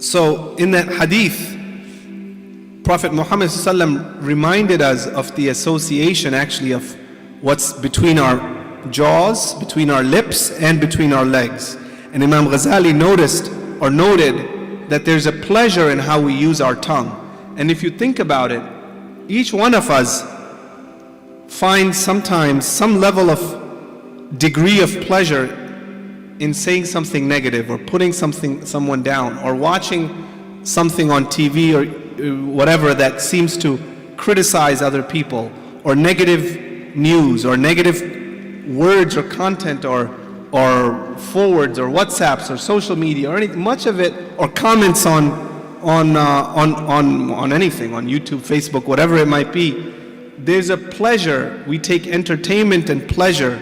So in that hadith, Prophet Muhammad ﷺ reminded us of the association actually of what's between our jaws, between our lips, and between our legs. And Imam Ghazali noted that there's a pleasure in how we use our tongue. And if you think about it, each one of us finds sometimes some level of degree of pleasure in saying something negative, or putting someone down, or watching something on TV or whatever that seems to criticize other people, or negative news, or negative words or content, or forwards, or WhatsApps, or social media, or anything, much of it, or comments on anything, on YouTube, Facebook, whatever it might be. There's a pleasure. We take entertainment and pleasure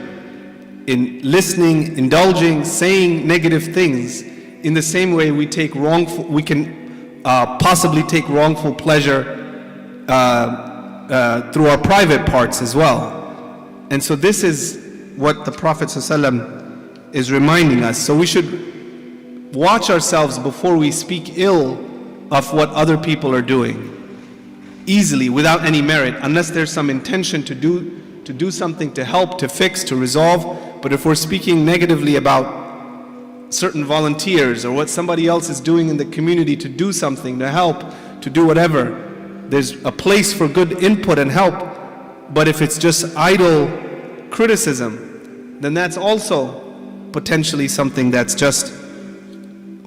in listening, indulging, saying negative things. In the same way we can possibly take wrongful pleasure through our private parts as well. And so this is what the Prophet ﷺ is reminding us. So we should watch ourselves before we speak ill of what other people are doing, easily, without any merit, unless there's some intention to do something, to help, to fix, to resolve. But if we're speaking negatively about certain volunteers, or what somebody else is doing in the community to do something, to help, to do whatever, there's a place for good input and help. But if it's just idle criticism, then that's also potentially something that's just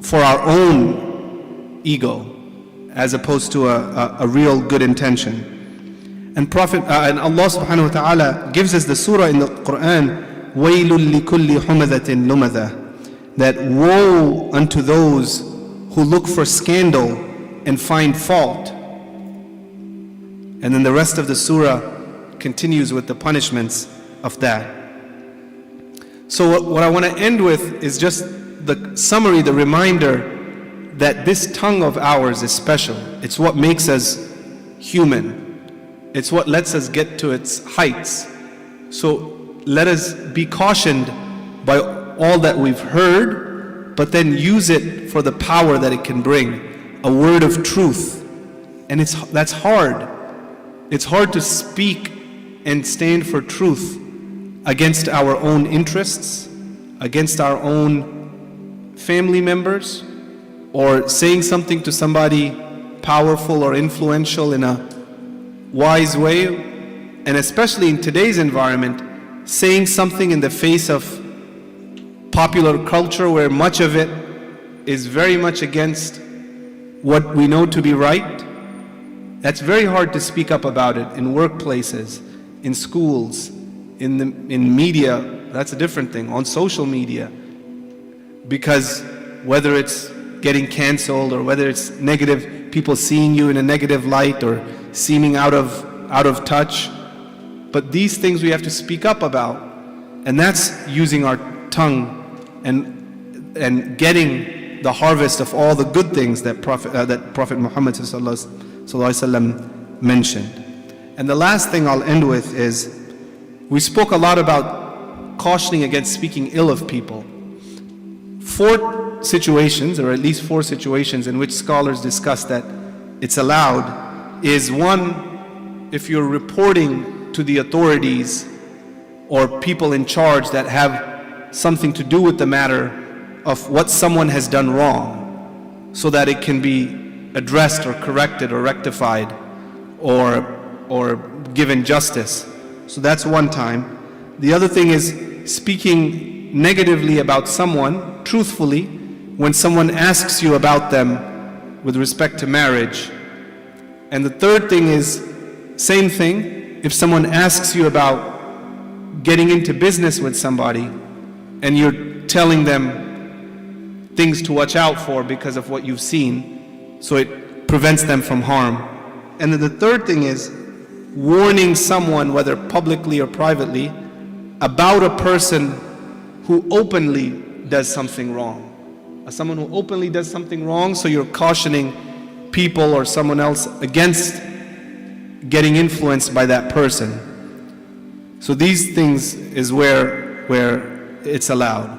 for our own ego, as opposed to a real good intention. And Allah subhanahu wa ta'ala gives us the surah in the Quran, وَيْلٌ لِكُلِّ حُمَذَةٍ لُمَذَةٍ, that woe unto those who look for scandal and find fault. And then the rest of the surah continues with the punishments of that. So what I want to end with is just the summary, the reminder that this tongue of ours is special. It's what makes us human. It's what lets us get to its heights. So let us be cautioned by all that we've heard, but then use it for the power that it can bring. A word of truth. And that's hard. It's hard to speak and stand for truth against our own interests, against our own family members, or saying something to somebody powerful or influential in a wise way, and especially in today's environment, saying something in the face of popular culture where much of it is very much against what we know to be right. That's very hard to speak up about it in workplaces, in schools, in media. That's a different thing, on social media, because whether it's getting canceled, or whether it's negative, people seeing you in a negative light, or seeming out of touch. But these things we have to speak up about, and that's using our tongue and getting the harvest of all the good things that Prophet Muhammad ﷺ mentioned. And the last thing I'll end with is, we spoke a lot about cautioning against speaking ill of people. 4 situations, or at least 4 situations in which scholars discuss that it's allowed, is one, if you're reporting to the authorities or people in charge that have something to do with the matter of what someone has done wrong, so that it can be addressed or corrected or rectified or given justice. So that's one time. The other thing is speaking negatively about someone, truthfully, when someone asks you about them with respect to marriage. And the third thing is, same thing, if someone asks you about getting into business with somebody and you're telling them things to watch out for because of what you've seen, so it prevents them from harm. And then the third thing is warning someone, whether publicly or privately, about a person who openly does something wrong. Someone who openly does something wrong, so you're cautioning people or someone else against getting influenced by that person. So these things is where it's allowed.